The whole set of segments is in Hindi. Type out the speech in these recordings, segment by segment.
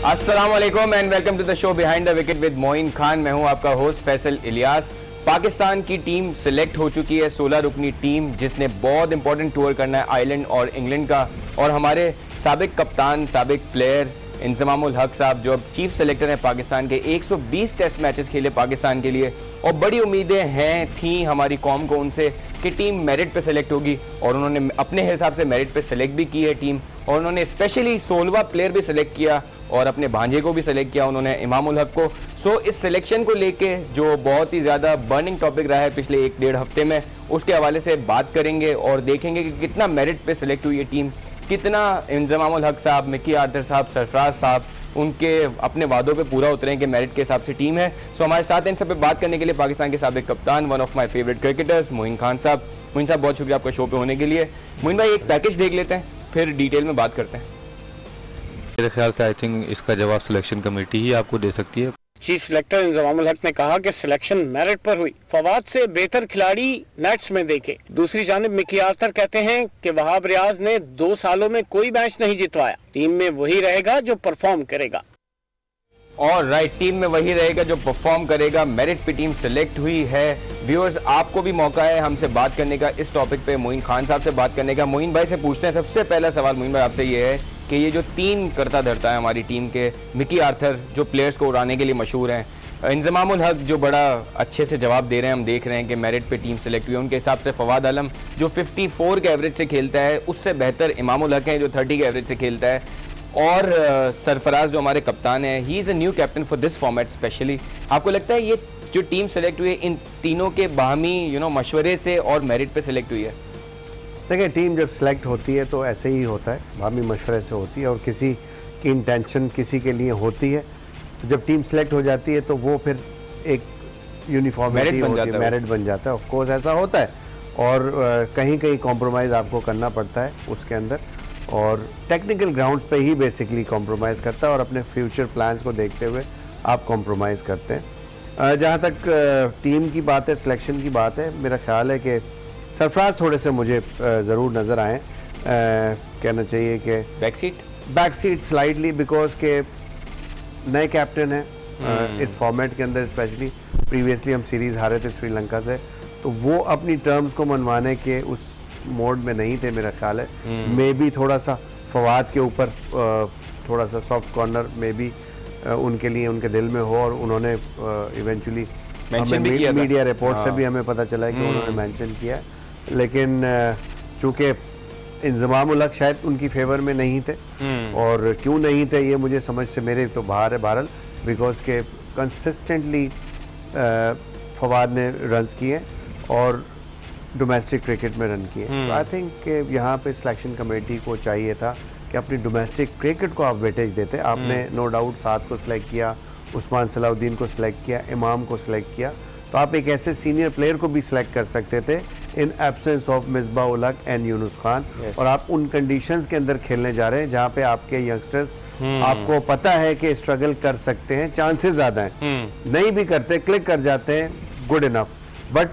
अस्सलाम वालेकुम and welcome to the show behind the wicket with Moin Khan. मैं हूं आपका होस्ट फैसल इलियास। पाकिस्तान की टीम सिलेक्ट हो चुकी है, 16 रुकनी टीम जिसने बहुत इंपॉर्टेंट टूर करना है आयरलैंड और इंग्लैंड का। और हमारे साबिक कप्तान, साबिक प्लेयर इंजमामुल हक साहब जो अब चीफ सेलेक्टर हैं पाकिस्तान के, 120 टेस्ट मैचेस खेले पाकिस्तान के लिए और बड़ी उम्मीदें थी हमारी कौम को उनसे कि टीम मेरिट पे सेलेक्ट होगी और उन्होंने अपने हिसाब से मेरिट पे सेलेक्ट भी की है टीम। और उन्होंने स्पेशली 16वां प्लेयर भी सिलेक्ट किया और अपने भांजे को भी सिलेक्ट किया उन्होंने, इमामुल हक को। सो इस सिलेक्शन को लेके जो बहुत ही ज़्यादा बर्निंग टॉपिक रहा है पिछले 1-1.5 हफ्ते में, उसके हवाले से बात करेंगे और देखेंगे कि कितना मेरिट पे सिलेक्ट हुई है टीम, कितना इंजमामुल हक साहब, मिकी आर्थर साहब, सरफराज साहब उनके अपने वादों पे पूरा उतरे कि मेरिट के हिसाब से टीम है। सो हमारे साथ इन सब पे बात करने के लिए पाकिस्तान के साबिक कप्तान, one of my favourite cricketers, Moin Khan sahab. Moin साहब बहुत शुक्रिया आपका शो पे होने के लिए। मोइन भाई एक पैकेज देख लेते हैं फिर डिटेल में बात करते हैं। मेरे ख्याल से आई थिंक इसका जवाब सिलेक्शन कमेटी ही आपको दे सकती है। चीफ सिलेक्टर इंजमामुल हक ने कहा कि सिलेक्शन मेरिट पर हुई, फवाद से बेहतर खिलाड़ी नेट्स में देखे। दूसरी जानिब मिकी आर्थर कहते हैं कि वहाब रियाज ने 2 सालों में कोई मैच नहीं जितवाया, टीम में वही रहेगा जो परफॉर्म करेगा। और राइट, टीम में वही रहेगा जो परफॉर्म करेगा। मेरिट पे टीम सेलेक्ट हुई है। व्यूअर्स, आपको भी मौका है हमसे बात करने का, इस टॉपिक पे मोइन खान साहब से बात करने का। मोइन भाई से पूछते हैं, सबसे पहला सवाल मोइन भाई आपसे ये है कि ये जो 3 करता धरता है हमारी टीम के, मिकी आर्थर जो प्लेयर्स को उड़ाने के लिए मशहूर हैं, इंजमामुल हक जो बड़ा अच्छे से जवाब दे रहे हैं, हम देख रहे हैं कि मेरिट पे टीम सेलेक्ट हुई है, उनके हिसाब से फवाद आलम जो 54 के एवरेज से खेलता है उससे बेहतर इमामुल हक है जो 30 के एवरेज से खेलता है। और सरफराज जो हमारे कप्तान है, he is a new captain for this format specially. आपको लगता है ये जो टीम सेलेक्ट हुई है इन तीनों के बाहमी मशवरे से और मेरिट पे सेलेक्ट हुई है? देखिए, टीम जब सेलेक्ट होती है तो ऐसे ही होता है, बाहमी मशवरे से होती है और किसी की इंटेंशन किसी के लिए होती है। तो जब टीम सेलेक्ट हो जाती है तो वो फिर एक यूनिफॉर्मिटी होती है, मेरिट बन जाता है। ऑफ कोर्स ऐसा होता है और कहीं कहीं कॉम्प्रोमाइज़ आपको करना पड़ता है उसके अंदर, और टेक्निकल ग्राउंड्स पे ही बेसिकली कॉम्प्रोमाइज़ करता है और अपने फ्यूचर प्लान्स को देखते हुए आप कॉम्प्रोमाइज़ करते हैं। जहाँ तक टीम की बात है, सिलेक्शन की बात है, मेरा ख्याल है कि सरफराज थोड़े से मुझे ज़रूर नज़र आए। कहना चाहिए कि बैक सीट स्लाइडली, बिकॉज के नए कैप्टन हैं इस फॉर्मेट के अंदर, स्पेशली प्रीवियसली हम सीरीज़ हारे थे श्रीलंका से, तो वो अपनी टर्म्स को मनवाने के उस मोड में नहीं थे मेरा ख्याल है। मे बी थोड़ा सा फवाद के ऊपर थोड़ा सा सॉफ्ट कॉर्नर में भी उनके लिए उनके दिल में हो और उन्होंने इवेंचुअली मीडिया रिपोर्ट से भी हमें पता चला है कि उन्होंने मेंशन किया। लेकिन चूँकि इंजमामुल हक शायद उनकी फेवर में नहीं थे, और क्यों नहीं थे ये मुझे समझ से मेरे तो बाहर है बहरहाल, बिकॉज के कंसिस्टेंटली फवाद ने रन्स किए और डोमेस्टिक क्रिकेट में रन किए। तो आई थिंक यहाँ पे सिलेक्शन कमेटी को चाहिए था कि अपनी डोमेस्टिक क्रिकेट को आप वेटेज देते। आपने नो डाउट साद को सिलेक्ट किया, उस्मान सलाउद्दीन को सिलेक्ट किया, इमाम को सिलेक्ट किया, तो आप एक ऐसे सीनियर प्लेयर को भी सिलेक्ट कर सकते थे in absence of Misbah ul Haq and Yunus Khan. और आप उन कंडीशंस के अंदर खेलने जा रहे हैं जहाँ पे आपके यंगस्टर्स आपको पता है कि स्ट्रगल कर सकते हैं, चांसेस ज़्यादा हैं, नहीं भी करते, क्लिक कर जाते हैं, गुड इनफ। बट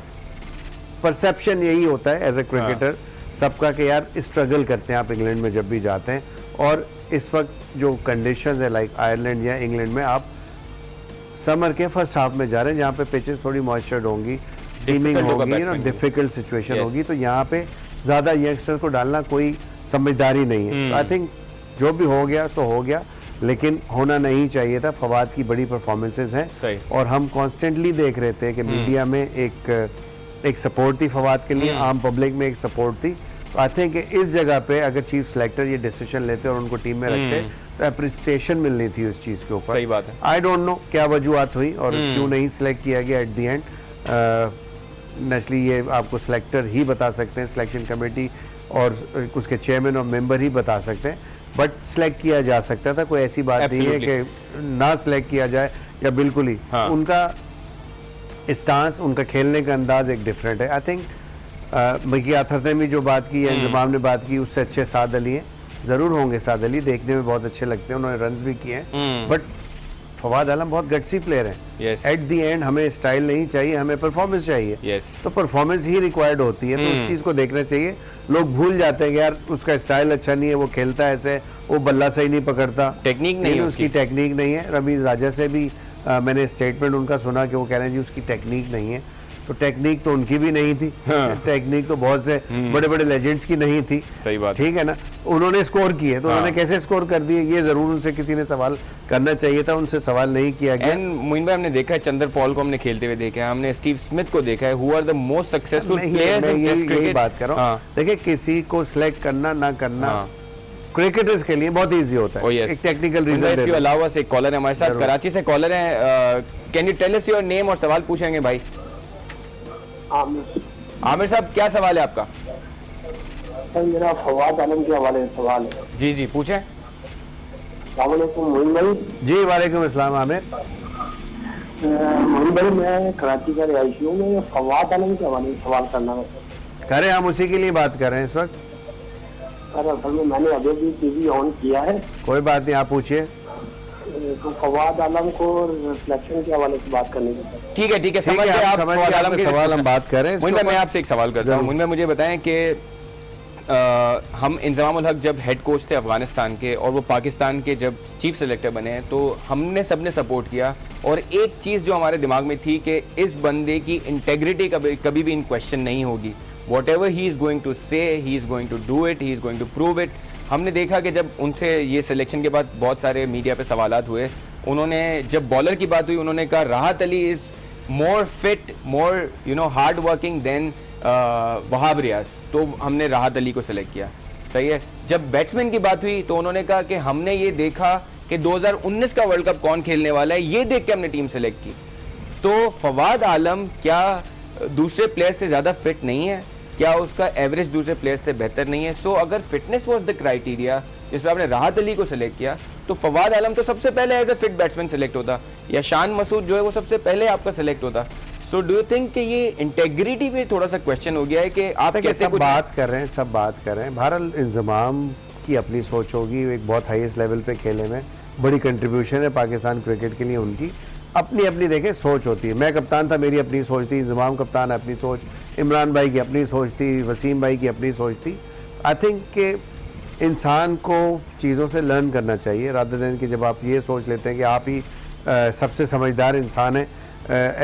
परसेप्शन यही होता है एज ए क्रिकेटर सबका कि यार स्ट्रगल करते हैं आप इंग्लैंड में जब भी जाते हैं, और इस वक्त जो कंडीशंस है लाइक आयरलैंड या इंग्लैंड में आप समर के फर्स्ट हाफ में जा रहे हैं जहाँ पे पिचेस थोड़ी मॉइस्चर्ड होंगी, सीमिंग होगी, डिफिकल्ट सिचुएशन होगी, तो यहाँ पे ज़्यादा यंगस्टर को डालना कोई समझदारी नहीं है। आई थिंक जो भी हो गया तो हो गया, लेकिन होना नहीं चाहिए था। फवाद की बड़ी परफॉर्मेंसेज हैं और हम कॉन्स्टेंटली देख रहे थे कि मीडिया में एक सपोर्ट थी फवाद के लिए, आम पब्लिक में एक सपोर्ट थी। तो आई थिंक इस जगह पे अगर चीफ सेलेक्टर ये डिसीजन लेते और उनको टीम में रखते तो अप्रिसिएशन मिलनी थी उस चीज़ के ऊपर। सही बात है। आई डोंट नो क्या वजूहत हुई और क्यों नहीं सिलेक्ट किया गया एट दी एंड। नेचुरली ये आपको सिलेक्टर ही बता सकते हैं, सिलेक्शन कमेटी और उसके चेयरमैन और मेंबर ही बता सकते हैं, बट सिलेक्ट किया जा सकता था। कोई ऐसी बात नहीं है कि ना सिलेक्ट किया जाए या बिल्कुल ही। उनका स्टांस, उनका खेलने का अंदाज एक डिफरेंट है। आई थिंक मिकी आर्थर ने भी जो बात की है, इंजमाम ने बात की, उससे अच्छे साद अली हैं, ज़रूर होंगे साद अली, देखने में बहुत अच्छे लगते हैं, उन्होंने रन्स भी किए हैं, बट फवाद आलम बहुत गट्सी प्लेयर है। Yes. एट दी एंड हमें स्टाइल नहीं चाहिए, हमें परफॉर्मेंस चाहिए। Yes. तो परफॉर्मेंस ही रिक्वायर्ड होती है, तो उस चीज़ को देखना चाहिए। लोग भूल जाते हैं कि यार उसका स्टाइल अच्छा नहीं है, वो खेलता है ऐसे, वो बल्ला सही नहीं पकड़ता, टेक्निक नहीं है उसकी टेक्निक नहीं है। रमीज राजा से भी मैंने स्टेटमेंट उनका सुना कि वो कह रहे हैं जी उसकी टेक्निक नहीं है। तो टेक्निक तो उनकी भी नहीं थी। हाँ। टेक्निक तो बहुत से बड़े बड़े लेजेंड्स की नहीं थी। सही बात, ठीक है ना। उन्होंने स्कोर किए तो उन्होंने कैसे स्कोर कर दिए, ये जरूर उनसे किसी ने सवाल करना चाहिए था, उनसे सवाल नहीं किया गया। एंड मोइन भाई हमने देखा है चंद्र पॉल को हमने खेलते हुए देखा है, हमने स्टीव स्मिथ को देखा है, who are the most successful players in test cricket. यही बात कर रहा हूं। देखिए किसी को सिलेक्ट करना ना करना क्रिकेटर्स के लिए बहुत इजी होता है। एक technical reason. If you allow us, एक कॉलर है हमारे साथ, कराची से कॉलर है। Can you tell us your name और सवाल पूछेंगे भाई। आमिर साहब क्या सवाल है आपका? सर मेरा फवाद आलम के हवाले से सवाल है। जी जी पूछें। अस्सलाम वालेकुम मोइन भाई। जी वालेकुम अस्सलाम आमिर। मोइन भाई मैं कराची का रिहायशी हूँ, मैं फवाद आलम के हवाले से सवाल करना है। करें, हम उसी के लिए बात कर रहे हैं इस वक्त। सर असल में मैंने अभी भी टीवी ऑन किया है। कोई बात नहीं, आप पूछिए। तो फवाद आलम को सिलेक्शन के हवाले से बात करनी है। ठीक है ठीक है, समझ गए आप फवाद आलम के सवाल हम बात कर रहे हैं। मोइन भाई मैं आपसे एक सवाल करता हूँ। मोइन भाई मुझे बताएं कि हम इंजमाम उल हक जब हेड कोच थे अफगानिस्तान के और वो पाकिस्तान के जब चीफ सेलेक्टर बने हैं तो हमने सबने सपोर्ट किया, और एक चीज़ जो हमारे दिमाग में थी कि इस बंदे की इंटेग्रिटी कभी भी इन क्वेश्चन नहीं होगी। Whatever he is going to say, he is going to do it, he is going to prove it. हमने देखा कि जब उनसे ये सिलेक्शन के बाद बहुत सारे मीडिया पे सवालात हुए, उन्होंने जब बॉलर की बात हुई उन्होंने कहा Rahat Ali is more fit, more hard working than Wahab Riaz, तो हमने राहत अली को सिलेक्ट किया। सही है। जब बैट्समैन की बात हुई तो उन्होंने कहा कि हमने ये देखा कि 2019 का वर्ल्ड कप कौन खेलने वाला है, ये देख के हमने टीम सेलेक्ट की। तो फवाद आलम क्या दूसरे प्लेयर से ज़्यादा फिट नहीं है? क्या उसका एवरेज दूसरे प्लेयर से बेहतर नहीं है? सो अगर फिटनेस वाज द क्राइटेरिया जिस पर आपने राहत अली को सिलेक्ट किया तो फवाद आलम तो सबसे पहले as a fit batsman select होता, या शान मसूद जो है वो सबसे पहले आपका सिलेक्ट होता। सो डू यू थिंक कि ये इंटेग्रिटी पे थोड़ा सा क्वेश्चन हो गया है कि आप कैसे कुछ बात कर रहे हैं, सब बात कर रहे हैं। बहरहाल इंजमाम की अपनी सोच होगी, एक बहुत हाईएस्ट लेवल पे खेले में बड़ी कंट्रीब्यूशन है पाकिस्तान क्रिकेट के लिए, उनकी अपनी अपनी देखें सोच होती है। मैं कप्तान था, मेरी अपनी सोच थी, इंजमाम कप्तान अपनी सोच, इमरान भाई की अपनी सोच थी, वसीम भाई की अपनी सोच थी। आई थिंक कि इंसान को चीज़ों से लर्न करना चाहिए, रादर देन कि जब आप ये सोच लेते हैं कि आप ही सबसे समझदार इंसान है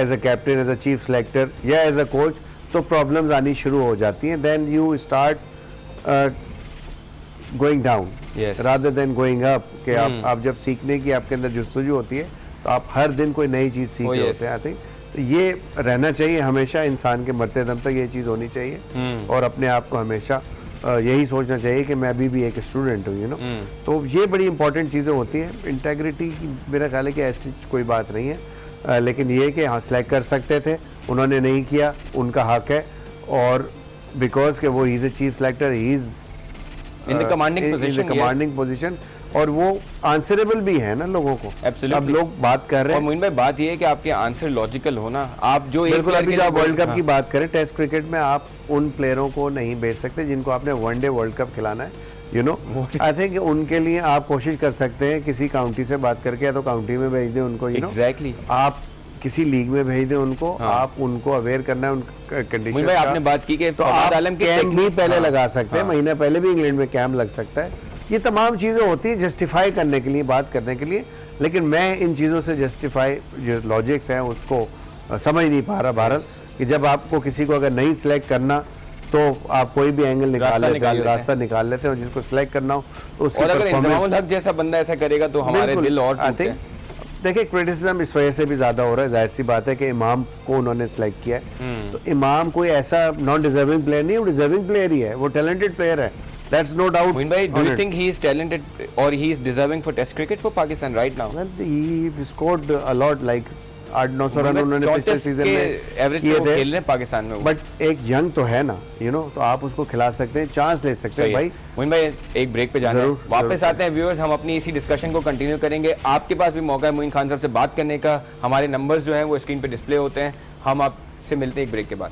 as a captain, as a chief selector या एज अ कोच, तो प्रॉब्लम्स आनी शुरू हो जाती हैं। Then you start going down rather than going up. कि आप जब सीखने की आपके अंदर जुस्तजू होती है तो आप हर दिन कोई नई चीज़ सीख रहे होते हैं। आई थिंक तो ये रहना चाहिए हमेशा, इंसान के मरते दम तक ये चीज़ होनी चाहिए, और अपने आप को हमेशा यही सोचना चाहिए कि मैं अभी भी एक स्टूडेंट हूँ, तो ये बड़ी इंपॉर्टेंट चीज़ें होती हैं। इंटेग्रिटी की मेरा ख्याल है कि ऐसी कोई बात नहीं है, लेकिन ये कि हाँ सिलेक्ट कर सकते थे, उन्होंने नहीं किया, उनका हक है। और बिकॉज के वो is a chief selector, he is in the commanding position, और वो आंसरेबल भी है ना लोगों को। Absolutely. अब लोग बात कर रहे हैं, और मोइन भाई बात ये है कि आपके आंसर लॉजिकल हो ना। आप जो बिल्कुल अभी जो वर्ल्ड कप की बात करें, टेस्ट क्रिकेट में आप उन प्लेयरों को नहीं भेज सकते जिनको आपने वनडे वर्ल्ड कप खिलाना है, आई थिंक उनके लिए आप कोशिश कर सकते हैं किसी काउंटी से बात करके, या तो काउंटी में भेज दें उनको, एग्जैक्टली आप किसी लीग में भेज दें उनको, आप उनको अवेयर करना है उन कंडीशन। भाई आपने बात की कि तो आप कैंप भी पहले लगा सकते हैं, महीने पहले भी इंग्लैंड में कैंप लग सकता है। ये तमाम चीज़ें होती हैं जस्टिफाई करने के लिए, बात करने के लिए, लेकिन मैं इन चीज़ों से जस्टिफाई जो लॉजिक्स हैं उसको समझ नहीं पा रहा भारत, कि जब आपको किसी को अगर नहीं सिलेक्ट करना तो आप कोई भी एंगल निकाल लेते हैं, रास्ता निकाल लेते हैं, और जिसको सिलेक्ट करना हो तो उसकी परफॉर्मेंस जैसा बंदा ऐसा करेगा तो हमारे दिल और टूटते हैं। देखिए क्रिटिसिज्म इस वजह से भी ज्यादा हो रहा है, जाहिर सी बात है कि इमाम को उन्होंने सिलेक्ट किया है, तो इमाम कोई ऐसा नॉन डिजर्विंग प्लेयर नहीं है, वो डिजर्विंग प्लेयर ही है, वो टैलेंटेड प्लेयर है, that's no doubt. Moin bhai, do you think he is talented or he is deserving for test cricket for Pakistan right now? Well, he scored a lot, like 800-900 run उन्होंने पिछले सीजन में एवरेज से खेल रहे हैं पाकिस्तान में, बट एक यंग तो है ना, तो आप उसको खिला सकते हैं, चांस ले सकते हैं भाई। मोइन भाई एक ब्रेक पे जाना है, वापस आते हैं व्यूअर्स, हम अपनी इसी डिस्कशन को कंटिन्यू करेंगे। आपके पास भी मौका है मोइन खान साहब से बात करने का, हमारे नंबर्स जो हैं वो स्क्रीन पे डिस्प्ले होते हैं। हम आपसे मिलते हैं एक ब्रेक के बाद।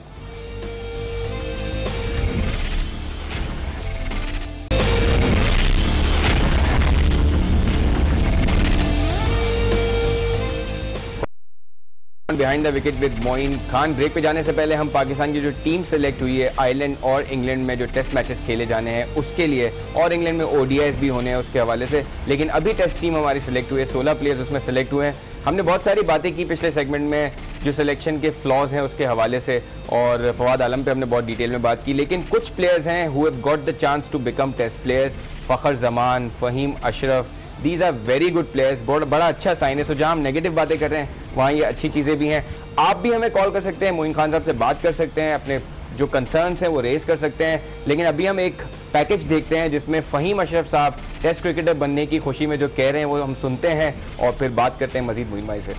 Behind the wicket with Moin Khan. Break पे जाने से पहले हम पाकिस्तान की जो टीम सेलेक्ट हुई है आयरलैंड और इंग्लैंड में जो टेस्ट मैचेस खेले जाने हैं उसके लिए, और इंग्लैंड में ओडीआईस भी होने हैं उसके हवाले से, लेकिन अभी टेस्ट टीम हमारी सेलेक्ट हुई है, 16 प्लेयर्स उसमें सेलेक्ट हुए हैं। हमने बहुत सारी बातें की पिछले सेगमेंट में जो सिलेक्शन के फ्लॉज हैं उसके हवाले से, और फवाद आलम पे हमने बहुत डिटेल में बात की, लेकिन कुछ प्लेयर्स हैं who have got the chance to become test players. Fakhar Zaman, Faheem Ashraf, these are very good players. बड़ा अच्छा साइन है। सो जहाँ हम नेगेटिव बातें कर रहे हैं वहाँ ये अच्छी चीज़ें भी हैं। आप भी हमें कॉल कर सकते हैं, मोइन खान साहब से बात कर सकते हैं, अपने जो कंसर्न्स हैं वो रेज कर सकते हैं। लेकिन अभी हम एक पैकेज देखते हैं जिसमें फ़हीम अशरफ साहब टेस्ट क्रिकेटर बनने की खुशी में जो कह रहे हैं वो हम सुनते हैं और फिर बात करते हैं मजीद मोइन भाई से।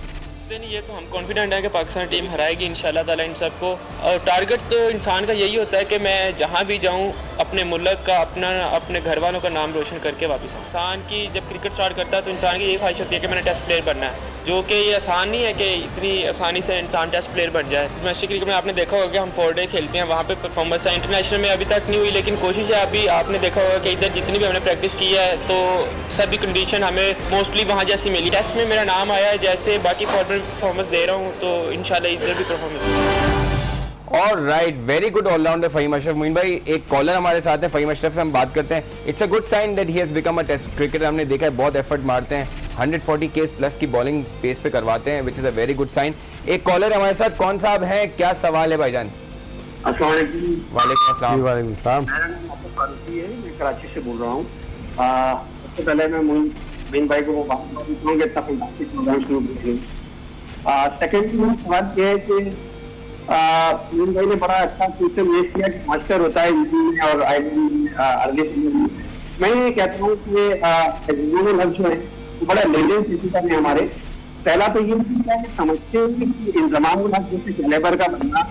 ये तो हम कॉन्फिडेंट है कि पाकिस्तान टीम हराएगी इंशाल्लाह ताला इन सबको। और टारगेट तो इंसान का यही होता है कि मैं जहाँ भी जाऊँ अपने मुल्क का, अपने घर वालों का नाम रोशन करके वापस आऊँ। इंसान की जब क्रिकेट स्टार्ट करता है तो इंसान की यही ख्वाहिश होती है कि मैंने टेस्ट प्लेयर बनना है, जो कि ये आसान नहीं है कि इतनी आसानी से इंसान टेस्ट प्लेयर बन जाए। डोमेस्टिक क्रिकेट में आपने देखा होगा कि हम 4 डे खेलते हैं, वहाँ पे परफॉर्मेंस है। इंटरनेशनल में अभी तक नहीं हुई, लेकिन कोशिश है। अभी आपने देखा होगा कि इधर जितनी भी हमने प्रैक्टिस की है तो सभी कंडीशन हमें मोस्टली वहाँ जैसी मिली। टेस्ट में मेरा नाम आया है, जैसे बाकी फॉर्मेट परफॉर्मेंस दे रहा हूँ तो इंशाल्लाह इधर भी परफॉर्मेंस। और right, very good allrounder Faheem Ashraf. Moin भाई, एक कॉलर हमारे साथ है, फ़हीम अशरफ से हम बात करते हैं। It's a good sign that he has become a test cricketer. हमने देखा है बहुत एफर्ट मारते हैं, 140 केस प्लस की बॉलिंग पेस पे करवाते हैं, which is a very good sign. एक कॉलर हमारे साथ, कौन साहब हैं, क्या सवाल है भाईजान? वालेकुम अस्सलाम। वालेकुम अस्सलाम। मेरा नाम आपको फारूकी है, मैं कराची से बोल रहा हूँ। सबसे पहले मैं मोइन भाई को इतना फैंटास्टिक प्रोग्राम शुरू करेंगे। सेकेंड मेरा सवाल ये है कि मोइन भाई ने बड़ा अच्छा सिस्टम ये किया कि मास्टर होता है इंजीनियर और अर्ली में। मैं ये कहता हूँ कि हक जो है वो बड़ा लेजेंड क्रिकेटर है हमारे। पहला तो ये समझते हैं कि इंतजाम जैसे लेबर का बनना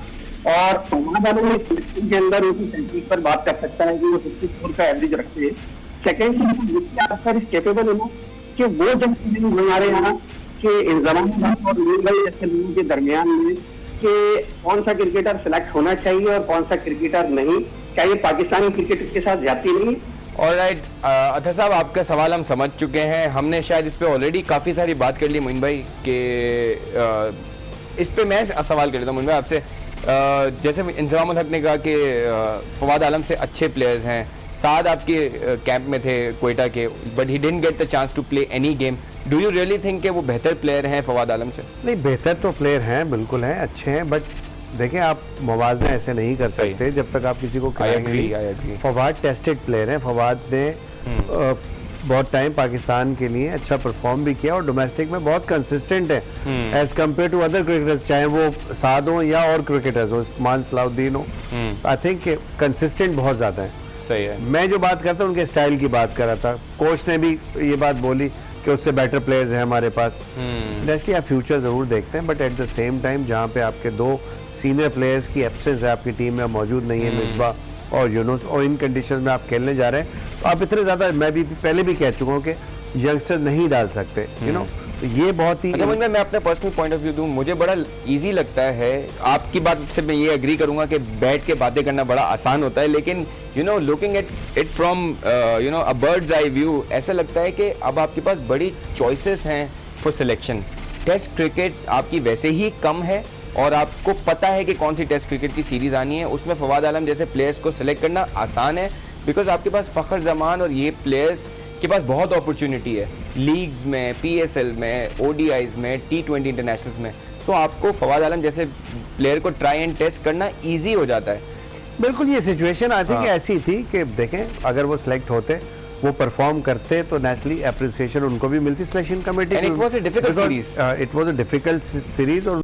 और के अंदर उसी टेक्निक पर बात कर सकता है कि वो 64 का एवरेज रखते हैं। सेकेंड कैपेबल है ना कि वो जब हमारे यहाँ के इंतजाम और जैसे लोगों के दरमियान में कि कौन सा क्रिकेटर सिलेक्ट होना चाहिए और कौन सा क्रिकेटर नहीं, क्या ये पाकिस्तानी क्रिकेट के साथ जाती नहीं? ऑलराइट अतर साहब, आपका सवाल हम समझ चुके हैं। हमने शायद इस पे ऑलरेडी काफ़ी सारी बात कर ली मोइन भाई के इस पे मैं सवाल कर लेता हूँ मोइन भाई आपसे। जैसे इंतजामुल हक ने कहा कि फवाद आलम से अच्छे प्लेयर्स हैं, साद आपके कैंप में थे कोयटा के, but he didn't get the chance to play any game. Do you really think कि वो बेहतर प्लेयर हैं फवाद आलम से? नहीं, बेहतर तो प्लेयर हैं, बिल्कुल हैं, अच्छे हैं, बट देखें आप मुवाज़ना ऐसे नहीं कर सकते जब तक आप किसी को खिलाएंगे। फवाद टेस्टेड प्लेयर हैं। फवाद ने बहुत टाइम पाकिस्तान के लिए अच्छा परफॉर्म भी किया और डोमेस्टिक में बहुत कंसिस्टेंट है as compared to other cricketers, चाहे वो साद हो या और क्रिकेटर्स हो, उस्मान सलाउद्दीन हो। आई थिंक कंसिस्टेंट बहुत ज़्यादा है। सही है। मैं जो बात करता हूँ उनके स्टाइल की बात कर रहा था। कोच ने भी ये बात बोली कि उससे बेटर प्लेयर्स हैं हमारे पास। डेफिनेटली आप फ्यूचर ज़रूर देखते हैं, but at the same time जहाँ पे आपके 2 सीनियर प्लेयर्स की एब्सेंस है आपकी टीम में, मौजूद नहीं है मिसबा और यूनुस, और इन कंडीशंस में आप खेलने जा रहे हैं तो आप इतने ज़्यादा, मैं भी पहले भी कह चुका हूँ कि यंगस्टर नहीं डाल सकते, यू नो। तो ये बहुत ही अच्छा, मैं अपने पर्सनल पॉइंट ऑफ व्यू दूं, मुझे बड़ा इजी लगता है। आपकी बात से मैं ये एग्री करूंगा कि बैठ के बातें करना बड़ा आसान होता है, लेकिन you know looking at it from you know a bird's eye view, ऐसा लगता है कि अब आपके पास बड़ी चॉइसेस हैं फॉर सिलेक्शन। टेस्ट क्रिकेट आपकी वैसे ही कम है और आपको पता है कि कौन सी टेस्ट क्रिकेट की सीरीज आनी है, उसमें फवाद आलम जैसे प्लेयर्स को सिलेक्ट करना आसान है बिकॉज आपके पास फ़खर जमान और ये प्लेयर्स के पास बहुत अपॉर्चुनिटी है लीग्स में, PSL में, ODIs में, T20 इंटरनेशनल्स में। सो आपको फवाद आलम जैसे प्लेयर को ट्राई एंड टेस्ट करना ईजी हो जाता है। बिल्कुल, ये सिचुएशन आई थिंक ऐसी थी कि देखें अगर वो सिलेक्ट होते, वो परफॉर्म करते तो नेचुरली अप्रिसिएशन उनको भी मिलती selection committee. It was a difficult series, it was a difficult series और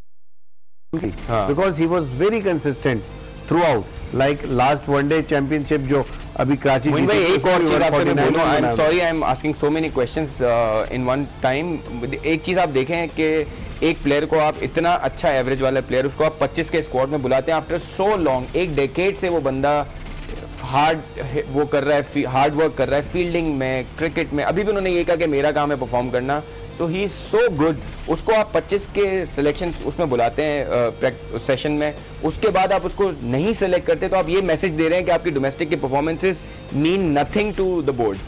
because he was very consistent throughout, like last one day championship जो अभी कराची भाई एक और चीज आपसे मैं बोलूं, I am sorry I am asking so many questions in one time. एक चीज आप देखें कि एक प्लेयर को आप इतना अच्छा एवरेज वाला प्लेयर उसको आप 25 के स्क्वाड में बुलाते हैं आफ्टर सो लॉन्ग, एक डेकेड से वो बंदा हार्ड वो कर रहा है, हार्ड वर्क कर रहा है फील्डिंग में, क्रिकेट में। अभी भी उन्होंने ये कहा कि मेरा काम है परफॉर्म करना, सो ही इज सो गुड। उसको आप 25 के सिलेक्शन उसमें बुलाते हैं सेशन में, उसके बाद आप उसको नहीं सेलेक्ट करते, तो आप ये मैसेज दे रहे हैं कि आपकी डोमेस्टिक की performances mean nothing to the board.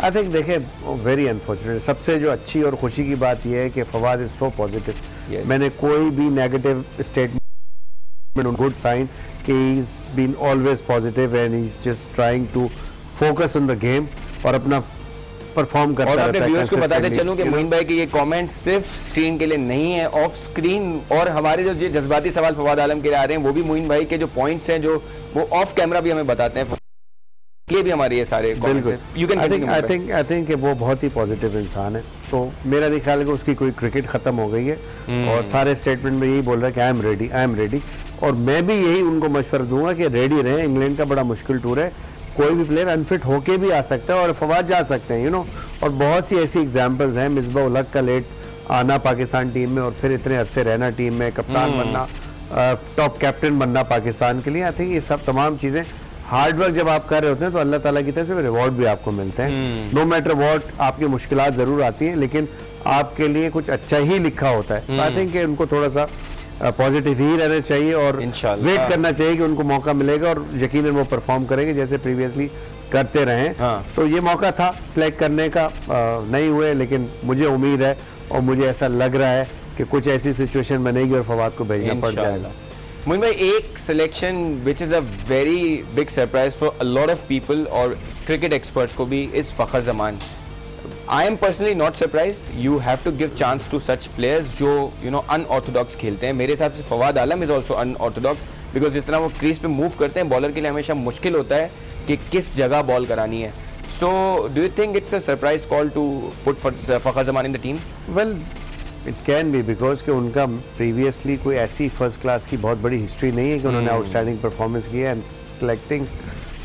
I think देखें वेरी अनफॉर्चुनेट, सबसे जो अच्छी और खुशी की बात यह है कि Fawad is so positive. Yes. मैंने कोई भी नेगेटिव स्टेटमेंट, गुड साइन कि he is been always positive and he is just trying to focus on the game और अपना परफॉर्म करता और रहता है। अपने व्यूअर्स को बताते चलूं कि you know? मोइन भाई के ये कमेंट सिर्फ स्क्रीन के लिए नहीं है, ऑफ स्क्रीन और हमारे जो ये जज्बाती सवाल फवाद आलम के लिए आ रहे हैं वो भी मोइन भाई के जो पॉइंट्स हैं जो वो ऑफ कैमरा भी हमें बताते हैं, ये भी हमारे ये सारे कमेंट्स हैं। यू कैन आई थिंक वो बहुत ही पॉजिटिव इंसान है, तो मेरा नहीं ख्याल है कि उसकी कोई क्रिकेट खत्म हो गई है और सारे स्टेटमेंट में यही बोल रहा है कि आई एम रेडी और मैं भी यही उनको मशवरा दूंगा कि रेडी रहें। इंग्लैंड का बड़ा मुश्किल टूर है, कोई भी प्लेयर अनफिट होके भी आ सकता है और फवाद जा सकते हैं, यू नो। और बहुत सी ऐसी एग्जांपल्स हैं, मिसबा उल हक का लेट आना पाकिस्तान टीम में और फिर इतने अरसे रहना टीम में, कप्तान बनना, टॉप कैप्टन बनना पाकिस्तान के लिए। आई थिंक ये सब तमाम चीज़ें हार्ड वर्क जब आप कर रहे होते हैं तो अल्लाह ताला की तरफ से रिवॉर्ड भी आपको मिलते हैं। नो मैटर व्हाट, आपकी मुश्किलात ज़रूर आती हैं लेकिन आपके लिए कुछ अच्छा ही लिखा होता है। आई थिंक उनको थोड़ा सा पॉजिटिव ही रहना चाहिए और वेट करना चाहिए कि उनको मौका मिलेगा और यकीनन वो परफॉर्म करेंगे जैसे प्रीवियसली करते रहे। तो ये मौका था सिलेक्ट करने का, नहीं हुए, लेकिन मुझे उम्मीद है और मुझे ऐसा लग रहा है कि कुछ ऐसी सिचुएशन बनेगी और फवाद को भेजना पड़ जाएगा। मोइन भाई, एक selection which is a very big surprise for a lot of people और क्रिकेट एक्सपर्ट्स को भी is Fakhar Zaman. I am personally not surprised, you have to give chance to such players जो यू नो अनऑर्थोडॉक्स खेलते हैं। मेरे हिसाब से Fawad Alam is also unorthodox because जिस तरह वो क्रीज पे मूव करते हैं बॉलर के लिए हमेशा मुश्किल होता है कि किस जगह बॉल करानी है। So do you think it's a surprise call to put Fakhar Zaman in the team? Well it can be because कि उनका प्रीवियसली कोई ऐसी फर्स्ट क्लास की बहुत बड़ी हिस्ट्री नहीं है कि उन्होंने आउटस्टैंडिंग परफॉर्मेंस की है and selecting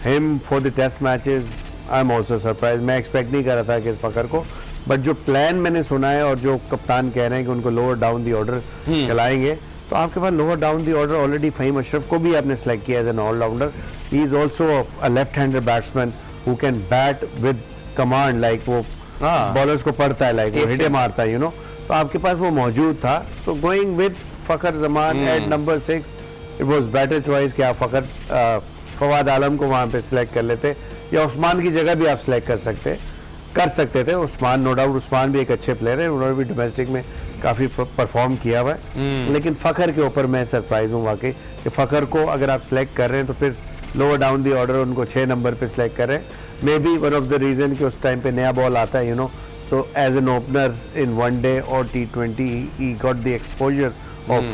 him for the test matches I am also surprise. मैं एक्सपेक्ट नहीं कर रहा था कि इस फ़खर को, बट जो प्लान मैंने सुना है और जो कप्तान कह रहे हैं कि उनको लोअर डाउन दी ऑर्डर खिलाएंगे, तो आपके पास lower down the order already Faheem Ashraf को भी आपने सेलेक्ट किया as an allrounder. He is also a left hander batsman who can bat with command, like वो बॉलर्स को पढ़ता है, लाइक वो हिटे मारता है, यू नो। तो आपके पास वो मौजूद था, तो going with Fakhar Zaman at number 6 it was better choice कि आप फवाद आलम को वहाँ पे सिलेक्ट कर लेते या उस्मान की जगह भी आप सिलेक्ट कर सकते थे। उस्मान, नो डाउट उस्मान भी एक अच्छे प्लेयर है, उन्होंने भी डोमेस्टिक में काफ़ी परफॉर्म किया हुआ है, लेकिन फ़खर के ऊपर मैं सरप्राइज हूँ वाकई कि फ़खर को अगर आप सिलेक्ट कर रहे हैं तो फिर लोअर डाउन दी ऑर्डर उनको 6 नंबर पे सिलेक्ट कर रहे हैं। May be one of the reason कि उस टाइम पे नया बॉल आता है, you know, so as an opener in one day or T20 he got the exposure of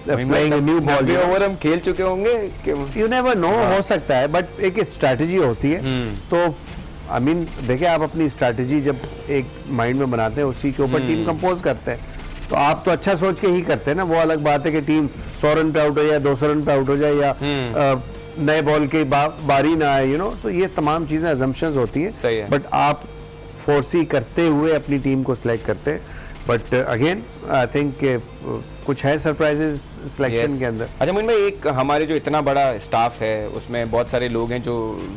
playing a new ball। Over हम खेल चुके होंगे कि you never know, हो सकता है, बट एक स्ट्रैटेजी होती है। तो आई मीन देखिए, आप अपनी स्ट्रैटेजी जब एक माइंड में बनाते हैं उसी के ऊपर टीम कंपोज करते हैं, तो आप तो अच्छा सोच के ही करते हैं ना। वो अलग बात है कि टीम 100 रन पे आउट हो जाए, 200 रन पे आउट हो जाए या नए बॉल की बारी ना आए, यू नो, तो ये तमाम चीज़ें अजम्पशंस होती हैं, बट आप फोर्सी करते हुए अपनी टीम को सिलेक्ट करते हैं। बट अगेन आई थिंक कुछ है सरप्राइजेस सिलेक्शन के अंदर। अच्छा मोइन भाई, एक हमारे जो इतना बड़ा स्टाफ है उसमें बहुत सारे लोग हैं जो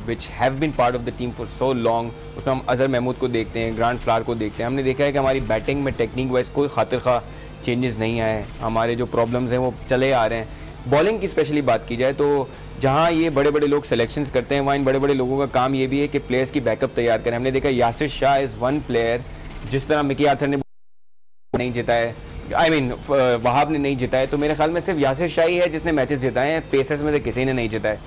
which have been part of the team for so long. उसमें हम अजहर महमूद को देखते हैं, ग्रांट फ्लावर को देखते हैं। हमने देखा है कि हमारी बैटिंग में टेक्निक वाइज कोई खातिर खा चेंजेस नहीं आए, हमारे जो प्रॉब्लम्स हैं वो चले आ रहे हैं। बॉलिंग की स्पेशली बात की जाए तो जहाँ ये बड़े बड़े लोग सिलेक्शंस करते हैं वहाँ इन बड़े बड़े लोगों का काम ये भी है कि प्लेयर्स की बैकअप तैयार करें। हमने देखा Yasir Shah is one player, जिस तरह मिकी आर्थर ने नहीं जीता है, आई मीन वहाब ने नहीं जीता है, तो मेरे ख्याल में सिर्फ यासिर शाह ही है जिसने मैचेस जिताए हैं, पेसर्स में से किसी ने नहीं जीता है।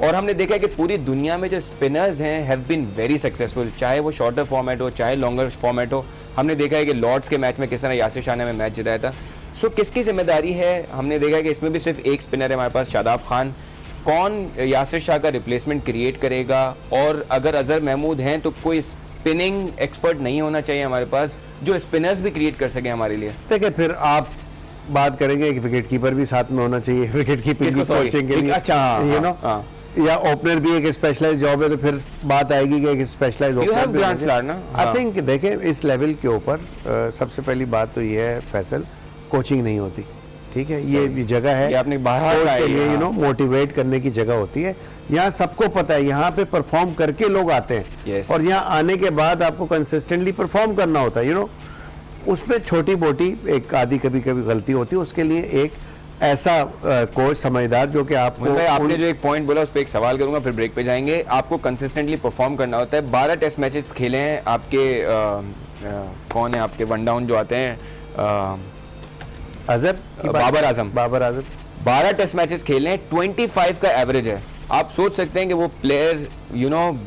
और हमने देखा है कि पूरी दुनिया में जो स्पिनर्स हैं हैव बीन वेरी सक्सेसफुल, चाहे वो शॉर्टर फॉर्मेट हो चाहे लॉन्गर फॉर्मेट हो। हमने देखा है कि लॉर्ड्स के मैच में किस तरह यासिर शाह ने हमें मैच जिताया था। सो किसकी जिम्मेदारी है? हमने देखा है कि इसमें भी सिर्फ एक स्पिनर है हमारे पास, शादाब खान। कौन यासिर शाह का रिप्लेसमेंट क्रिएट करेगा? और अगर अजहर महमूद हैं तो कोई स्पिनिंग एक्सपर्ट नहीं होना चाहिए हमारे पास जो स्पिनर्स भी क्रिएट कर सके हमारे लिए? देखिए, फिर आप बात करेंगे कि विकेट कीपर भी साथ में होना चाहिए, विकेट कीपिंग की कोचिंग के लिए, अच्छा, यू नो, या ओपनर भी एक स्पेशलाइज जॉब है, तो फिर बात आएगी कि एक स्पेशलाइज ओपनर। आई थिंक देखें इस लेवल के ऊपर सबसे पहली बात तो ये है फैसल, कोचिंग नहीं होती, ठीक है, ये जगह है आपने बाहर के लिए, यू नो, मोटिवेट करने की जगह होती है। यहाँ सबको पता है, यहाँ पे परफॉर्म करके लोग आते हैं और यहाँ आने के बाद आपको कंसिस्टेंटली परफॉर्म करना होता है, यू नो। उसमें छोटी मोटी एक आधी कभी कभी गलती होती है, उसके लिए एक ऐसा कोच समझदार जो कि आपको, आपने जो एक पॉइंट बोला उस पर एक सवाल करूंगा फिर ब्रेक पे जाएंगे। आपको कंसिस्टेंटली परफॉर्म करना होता है। 12 टेस्ट मैचेस खेले हैं आपके, कौन है आपके वन डाउन जो आते हैं, अजहर बाबर आजम 12 टेस्ट मैचेस खेले हैं, 25 का एवरेज है। आप सोच सकते हैं कि वो player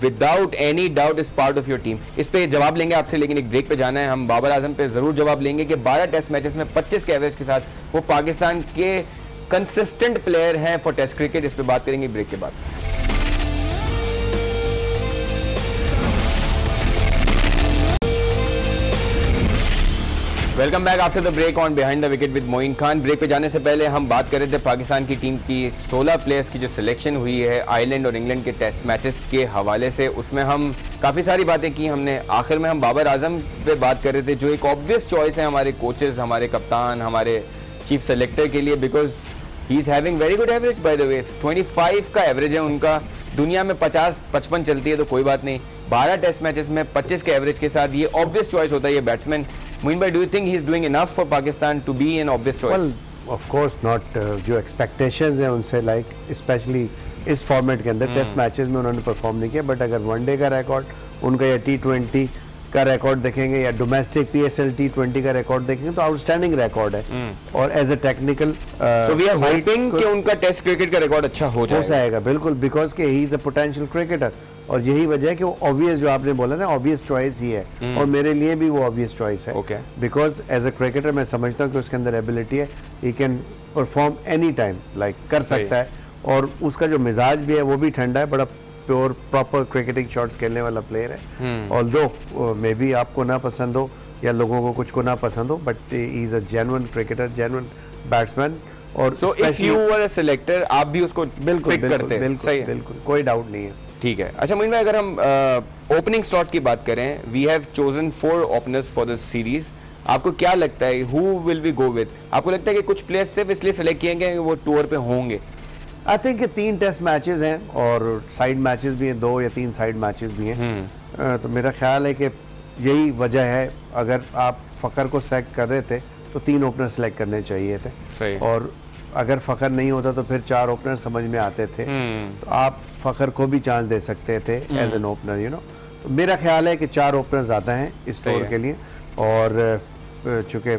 without any doubt is part of your team. इस पे जवाब लेंगे आपसे, लेकिन एक ब्रेक पे जाना है। हम बाबर आजम पे जरूर जवाब लेंगे कि 12 टेस्ट मैचेस में 25 के एवरेज के साथ वो पाकिस्तान के कंसिस्टेंट प्लेयर हैं फॉर टेस्ट क्रिकेट। इस पे बात करेंगे ब्रेक के बाद। Welcome back after the break on behind the wicket with Moin Khan. Break पे जाने से पहले हम बात कर रहे थे पाकिस्तान की टीम की 16 प्लेयर्स की जो सिलेक्शन हुई है आयरलैंड और इंग्लैंड के टेस्ट मैचेस के हवाले से। उसमें हम काफ़ी सारी बातें की हमने। आखिर में हम बाबर आजम पे बात कर रहे थे, जो एक ऑब्वियस चॉइस है हमारे कोचेस, हमारे कप्तान, हमारे चीफ सेलेक्टर के लिए, because he is having very good average by the way. 25 का एवरेज है उनका। दुनिया में 50-55 चलती है तो कोई बात नहीं, 12 टेस्ट मैचेस में 25 के एवरेज के साथ ये ऑब्वियस चॉइस होता है ये बैट्समैन। मोइन भाई, do you think he is doing enough for Pakistan to be an obvious choice? Well of course not. जो एक्सपेक्टेशंस हैं उनसे, लाइक स्पेशली इस फॉर्मेट के अंदर टेस्ट मैचेस में उन्होंने परफॉर्म नहीं किया, बट अगर वनडे का रिकॉर्ड उनका या T20 का रिकॉर्ड देखेंगे या डोमेस्टिक PSL T20 का रिकॉर्ड देखेंगे तो आउटस्टैंडिंग रिकॉर्ड है। और as a technical so we are hoping कि उनका टेस्ट क्रिकेट का रिकॉर्ड अच्छा हो जाएगा। बिल्कुल, बिकॉज के ही इज अ पोटेंशियल क्रिकेटर, और यही वजह है कि वो ऑब्वियस, जो आपने बोला ना, ऑब्वियस चॉइस ही है। और मेरे लिए भी वो ऑब्वियस चॉइस है, बिकॉज एज अ क्रिकेटर मैं समझता हूँ कि उसके अंदर एबिलिटी है, he can perform any time, like कर सकता है। और उसका जो मिजाज भी है वो भी ठंडा है, बड़ा प्योर प्रॉपर क्रिकेटिंग शॉट्स खेलने वाला प्लेयर है। ऑल्दो मे बी आपको ना पसंद हो या लोगों को कुछ को ना पसंद हो, but he is a genuine cricketer, genuine batsman. और so if you were a selector, आप भी उसको बिल्कुल पिक करते हैं? बिल्कुल, कोई डाउट नहीं है। ठीक है। अच्छा मोइन भाई, अगर हम ओपनिंग स्लॉट की बात करें, we have chosen 4 openers for this series. आपको क्या लगता है who will we go with? आपको लगता है कि कुछ प्लेयर्स सिर्फ इसलिए सेलेक्ट किए गए वो टूर पे होंगे? आई थिंक 3 टेस्ट मैचेस हैं और साइड मैचेस भी हैं, 2 या 3 साइड मैचेस भी हैं। तो मेरा ख्याल है कि यही वजह है। अगर आप फ़खर को सेलेक्ट कर रहे थे तो 3 ओपनर सेलेक्ट करने चाहिए थे। सही। और अगर फ़खर नहीं होता तो फिर 4 ओपनर समझ में आते थे। तो आप फ़खर को भी चांस दे सकते थे as an opener, you know. तो मेरा ख्याल है कि 4 ओपनर ज़्यादा हैं इस टूर के लिए। और चूँकि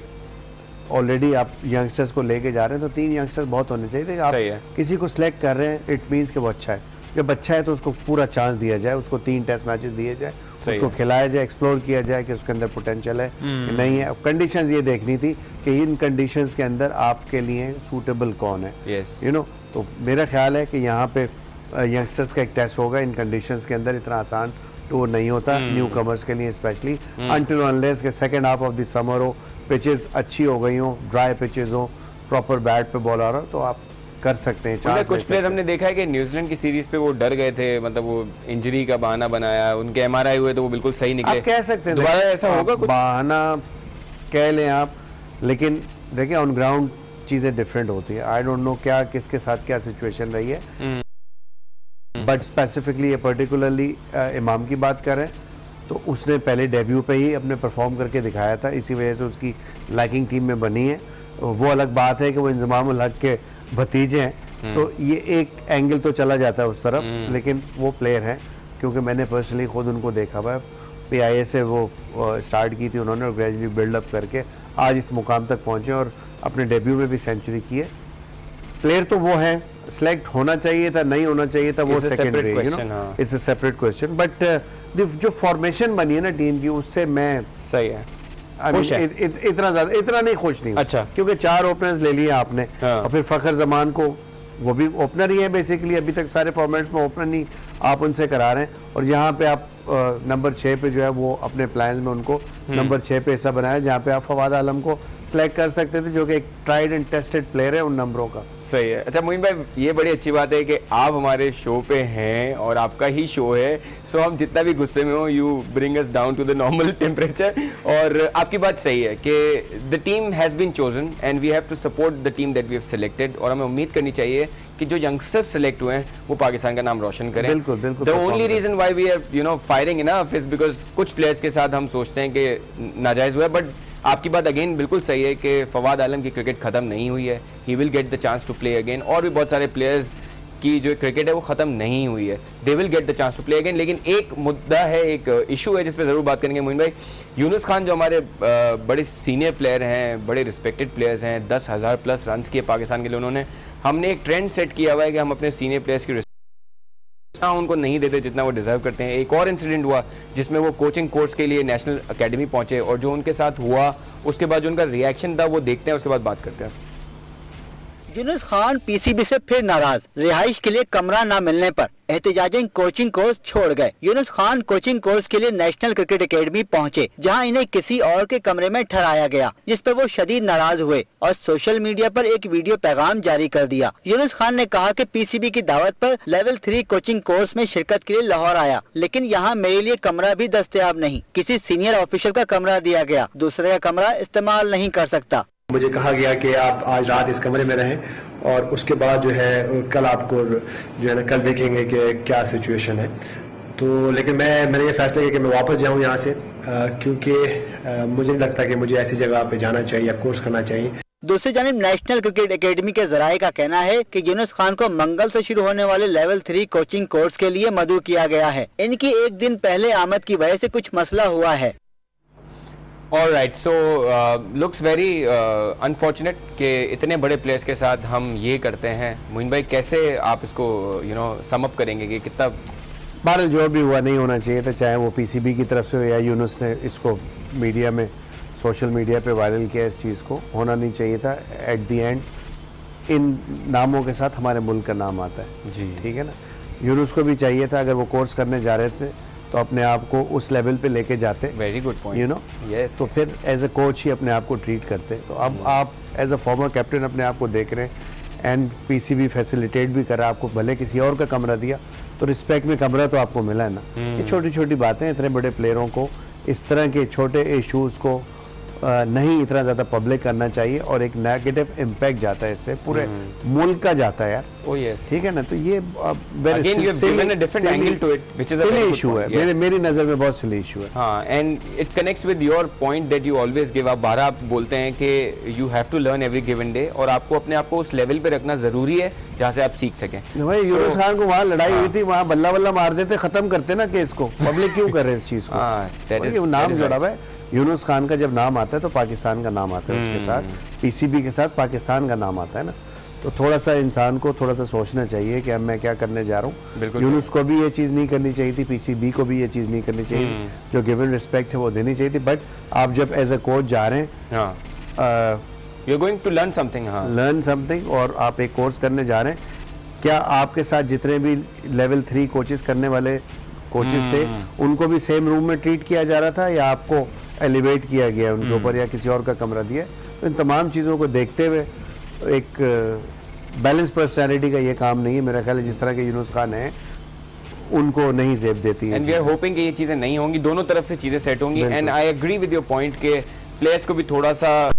ऑलरेडी आप यंगस्टर्स को लेके जा रहे हैं तो 3 यंगस्टर्स बहुत होने चाहिए थे। आप किसी को सिलेक्ट कर रहे हैं, इट मीन्स कि वो अच्छा है। जब अच्छा है तो उसको पूरा चांस दिया जाए, उसको 3 टेस्ट मैचेस दिए जाए, उसको खिलाया जाए, एक्सप्लोर किया जाए कि उसके अंदर पोटेंशियल है कि नहीं है। कंडीशंस ये देखनी थी कि इन कंडीशंस के अंदर आपके लिए सूटेबल कौन है, यू नो। तो मेरा ख्याल है कि यहाँ पे यंगस्टर्स का एक टेस्ट होगा इन कंडीशंस के अंदर। इतना आसान टूर नहीं होता न्यू कमर्स के लिए, स्पेशली अनटिल अनलेस के second half of the summer हो, पिचेस अच्छी हो गई हो, ड्राई पिचेस हो, प्रॉपर बैट पे बॉल आ रहा हो, तो आप कर सकते हैं। कुछ प्लेयर हमने देखा है कि न्यूजीलैंड की सीरीज पे वो डर गए थे, मतलब वो इंजरी का बहाना बनाया, उनके MRI हुए तो वो बिल्कुल सही निकले। आप कह सकते हैं दोबारा ऐसा होगा कुछ? बहाना कह लें आप, लेकिन देखिए ऑन ग्राउंड चीज़ें डिफरेंट होती है। आई डोंट नो क्या किसके साथ क्या सिचुएशन रही है, बट स्पेसिफिकली ये पर्टिकुलरली इमाम की बात करें तो उसने पहले डेब्यू पे ही अपने परफॉर्म करके दिखाया था, इसी वजह से उसकी लाइकिंग टीम में बनी है। वो अलग बात है कि वो इंजमामुल हक के भतीजे हैं, तो ये एक एंगल तो चला जाता है उस तरफ, लेकिन वो प्लेयर हैं क्योंकि मैंने पर्सनली खुद उनको देखा हुआ है। PIA से वो स्टार्ट की थी उन्होंने और ग्रेजुअली बिल्डअप करके आज इस मुकाम तक पहुँचे और अपने डेब्यू में भी सेंचुरी की है। प्लेयर तो वो है, सिलेक्ट होना चाहिए था नहीं होना चाहिए था वो secondary, you know, it's a separate question. But जो फॉर्मेशन बनी है ना टीम की, उससे मैं सही है इतना ज्यादा इतना नहीं खुश नहीं। अच्छा, क्योंकि 4 ओपनर्स ले लिए आपने और फिर फखर जमान को, वो भी ओपनर ही है बेसिकली। अभी तक सारे फॉर्मेट्स में ओपनर नहीं आप उनसे करा रहे हैं, और यहाँ पे आप नंबर 6 पे जो है वो अपने प्लान्स में उनको नंबर 6 पे ऐसा बनाया जहाँ पे आप फवाद आलम को सिलेक्ट कर सकते थे, जो कि एक ट्राइड एंड टेस्टेड प्लेयर है उन नंबरों का। सही है। अच्छा मोइन भाई, ये बड़ी अच्छी बात है कि आप हमारे शो पे हैं और आपका ही शो है, सो हम जितना भी गुस्से में हो, you bring us down to the normal temperature. और आपकी बात सही है कि the team has been chosen and we have to support the team that we have selected, और हमें उम्मीद करनी चाहिए कि जो यंगस्टर्स सेलेक्ट हुए हैं वो पाकिस्तान का नाम रोशन करें। बिल्कुल बिल्कुल। The only reason why we are you know firing enough is because कुछ प्लेयर्स के साथ हम सोचते हैं कि नाजायज़ हुआ है, बट आपकी बात अगेन बिल्कुल सही है कि फवाद आलम की क्रिकेट खत्म नहीं हुई है, he will get the chance to play again. और भी बहुत सारे प्लेयर्स की जो क्रिकेट है वो ख़त्म नहीं हुई है, they will get the chance to play again. लेकिन एक मुद्दा है, एक इशू है जिस पे ज़रूर बात करेंगे मोइन भाई। यूनुस खान जो हमारे बड़े सीनियर प्लेयर हैं, बड़े रिस्पेक्टेड प्लेयर्स हैं, 10,000 प्लस रन किए पाकिस्तान के लिए उन्होंने। हमने एक ट्रेंड सेट किया हुआ है कि हम अपने सीनियर प्लेयर्स की उनको नहीं देते जितना वो डिजर्व करते हैं। एक और इंसिडेंट हुआ जिसमें वो कोचिंग कोर्स के लिए नेशनल एकेडमी पहुंचे और जो उनके साथ हुआ उसके बाद जो उनका रिएक्शन था वो देखते हैं, उसके बाद बात करते हैं। यूनुस खान पीसीबी से फिर नाराज, रिहाइश के लिए कमरा न मिलने पर एहतजाजन कोचिंग कोर्स छोड़ गए। यूनुस खान कोचिंग कोर्स के लिए नेशनल क्रिकेट एकेडमी पहुंचे, जहां इन्हें किसी और के कमरे में ठहराया गया, जिस पर वो शदीद नाराज हुए और सोशल मीडिया पर एक वीडियो पैगाम जारी कर दिया। यूनुस खान ने कहा कि पीसीबी की दावत पर लेवल 3 कोचिंग कोर्स में शिरकत के लिए लाहौर आया, लेकिन यहाँ मेरे लिए कमरा भी दस्तयाब नहीं। किसी सीनियर ऑफिसर का कमरा दिया गया, दूसरे का कमरा इस्तेमाल नहीं कर सकता। मुझे कहा गया कि आप आज रात इस कमरे में रहें और उसके बाद जो है कल आपको जो है ना कल देखेंगे कि क्या सिचुएशन है। तो लेकिन मैंने ये फैसला किया कि मैं वापस जाऊं यहाँ से, क्योंकि मुझे नहीं लगता कि मुझे ऐसी जगह पे जाना चाहिए या कोर्स करना चाहिए। दूसरी जानिब नेशनल क्रिकेट एकेडमी के जराये का कहना है कि यूनुस खान को मंगल से शुरू होने वाले लेवल 3 कोचिंग कोर्स के लिए मदऊ किया गया है। इनकी एक दिन पहले आमद की वजह से कुछ मसला हुआ है। ऑलराइट, सो लुक्स वेरी अनफॉर्चुनेट कि इतने बड़े प्लेयर्स के साथ हम ये करते हैं। मोइन भाई, कैसे आप इसको सम अप करेंगे कि कितना बहरहाल जो भी हुआ नहीं होना चाहिए था, चाहे वो पीसीबी की तरफ से या यूनुस ने इसको मीडिया में सोशल मीडिया पे वायरल किया, इस चीज़ को होना नहीं चाहिए था। एट दी एंड इन नामों के साथ हमारे मुल्क का नाम आता है जी, ठीक है ना। यूनुस को भी चाहिए था, अगर वो कोर्स करने जा रहे थे तो अपने आप को उस लेवल पे लेके जाते। Very good point, you know, yes. तो फिर एज अ कोच ही अपने आप को ट्रीट करते। तो अब आप एज अ फॉर्मर कैप्टन अपने आप को देख रहे हैं एंड पीसीबी फैसिलिटेट भी कर रहा है आपको, भले किसी और का कमरा दिया तो रिस्पेक्ट में कमरा तो आपको मिला है ना। ये छोटी छोटी बातें, इतने बड़े प्लेयरों को इस तरह के छोटे इशूज़ को नहीं इतना ज़्यादा पब्लिक करना चाहिए और एक नेगेटिव इम्पैक्ट जाता है इससे, पूरे मुल्क का जाता है यार। Oh yes. ठीक है ना। तो ये इशू है, मेरी नज़र में बहुत सिली इशू है। हाँ, and it connects with your point that you always give. आप बारह आप बोलते हैं कि you have to learn every given day, और आपको अपने आप को उस लेवल पे रखना ज़रूरी है जहाँ से आप सीख सकें। भाई यूनुस खान को वहाँ लड़ाई हुई थी, वहाँ बल्ला बल्ला मार देते, ख़त्म करते ना केस को। पब्लिक क्यों कर रहे हैं इस चीज़ को? नाम जुड़ा हुआ है यूनुस खान का, जब नाम आता है तो पाकिस्तान का नाम आता है उसके साथ, पीसीबी के साथ पाकिस्तान का नाम आता है ना। तो थोड़ा सा इंसान को थोड़ा सा सोचना चाहिए कि अब मैं क्या करने जा रहा हूँ। यूनुस को भी ये चीज़ नहीं करनी चाहिए थी, पीसीबी को भी ये चीज़ नहीं करनी चाहिए थी। जो गिवन रिस्पेक्ट है वो देनी चाहिए थी। बट आप जब एज अ कोच जा रहे हैं, you are going to learn something, learn something, और आप एक कोर्स करने जा रहे हैं। क्या आपके साथ जितने भी लेवल 3 कोचेस करने वाले कोचेस थे उनको भी सेम रूम में ट्रीट किया जा रहा था, या आपको एलिवेट किया गया उनके ऊपर, या किसी और का कमरा दिया? तो इन तमाम चीज़ों को देखते हुए एक बैलेंस पर्सनैलिटी का ये काम नहीं है मेरा ख्याल है। जिस तरह के यूनुस खान है उनको नहीं जेब देती है। एंड वी आर होपिंग कि ये चीज़ें नहीं होंगी, दोनों तरफ से चीज़ें सेट होंगी। And I agree with your point के प्लेयर्स को भी थोड़ा सा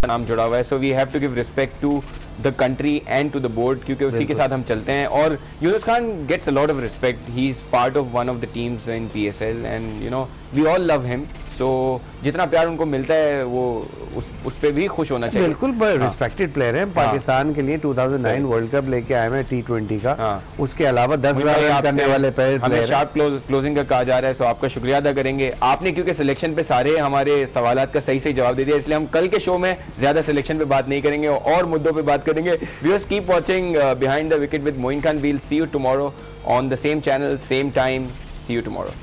नाम जुड़ा हुआ है, so we have to give respect to the country and to the board, क्योंकि उसी के साथ हम चलते हैं। और Younis Khan gets a lot of respect, he is part of one of the teams in PSL and you know we all love him. So जितना प्यार उनको मिलता है वो उस पे भी खुश होना चाहिए। बिल्कुल, रिस्पेक्टेड प्लेयर हैं पाकिस्तान के लिए। 2009 वर्ल्ड कप लेके आए हैं T20 का, उसके अलावा 10,000 रन करने वाले प्लेयर। शार्प क्लोजिंग का कहा जा रहा है, सो आपका शुक्रिया अदा करेंगे। आपने क्योंकि सिलेक्शन पे सारे हमारे सवालात का सही जवाब दे दिया, इसलिए हम कल के शो में ज्यादा सिलेक्शन पे बात नहीं करेंगे और मुद्दों पे बात करेंगे। Viewers, keep watching behind the wicket with Moin Khan. We'll see you tomorrow on the same channel, same time. See you tomorrow.